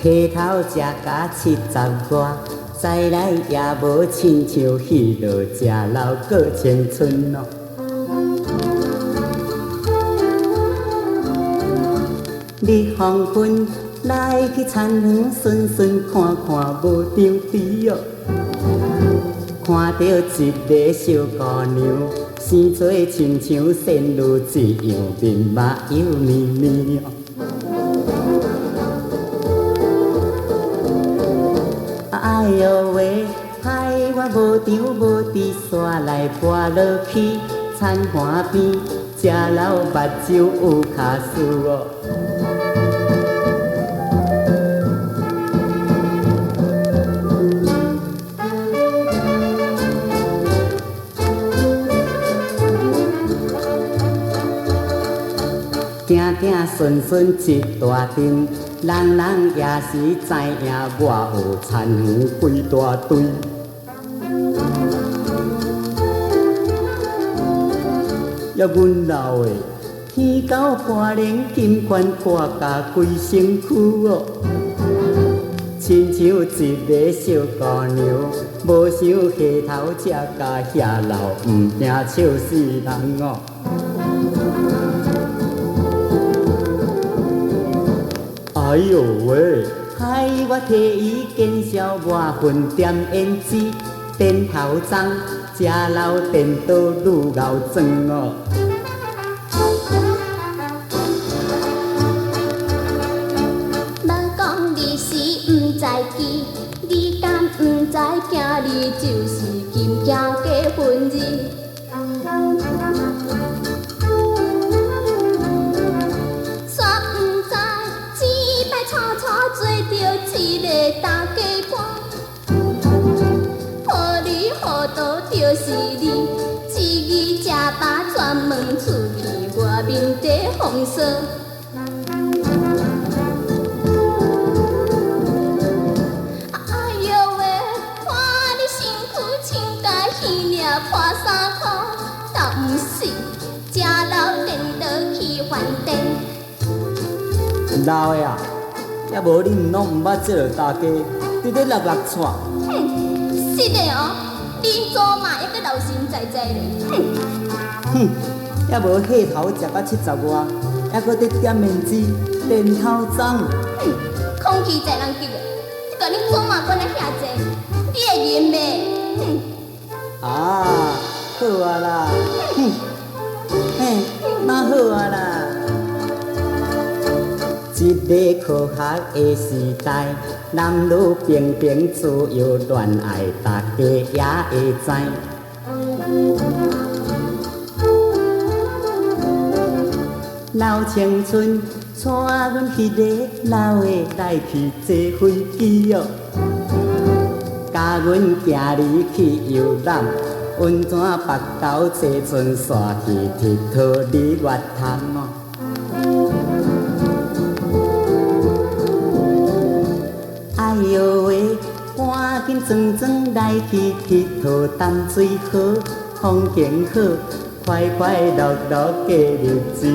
溪头食甲70外，再来也无亲像迄落食老过青春咯。日黄昏来去田园，顺顺看看无张飞哦。看到一个小姑娘，生做亲像仙女一样，面目又绵绵哦。哎呦喂，害我无张无滴煞来跋落去田岸边，食老目睭有卡斯哦。定定顺顺一大阵，人人也是知影我有田园几大堆。要阮老的天高破零，金冠破甲规身躯哦，亲像一个小姑娘，无想下头才甲遐老，毋惊笑死人哦。哎呦喂！害我替伊减少外份点胭脂，电头脏，食老电倒愈熬庄哦。人讲你是毋知记，你敢毋知今日就是金家结婚日？做着一个大家伴，好里好多就是你，一字食饱专门出去外面地风霜。哎呦喂，看你身躯穿甲稀领破衫裤，倒毋是食老电倒去饭店。老的啊！也无你毋拢毋捌这落大家，直直落落窜。哼，是的哦，恁祖嘛还阁老神在在咧。哼，也无下头食到70外，还阁伫点面子，电头脏。哼，空气在人急的，你甲恁祖嘛管得遐济，你会认袂？哼。啊，好啊啦，哼，嘿，哪好啊啦？一个科学的时代，男女平等、自由恋爱，大家也会知。老青春带阮迄个老的来去坐飞机哦，甲阮行入去游览，温泉北斗坐船线去佚佗日月潭哦。哎呦喂，赶紧装装来去佚佗淡水河，风景好，快快乐乐过日子。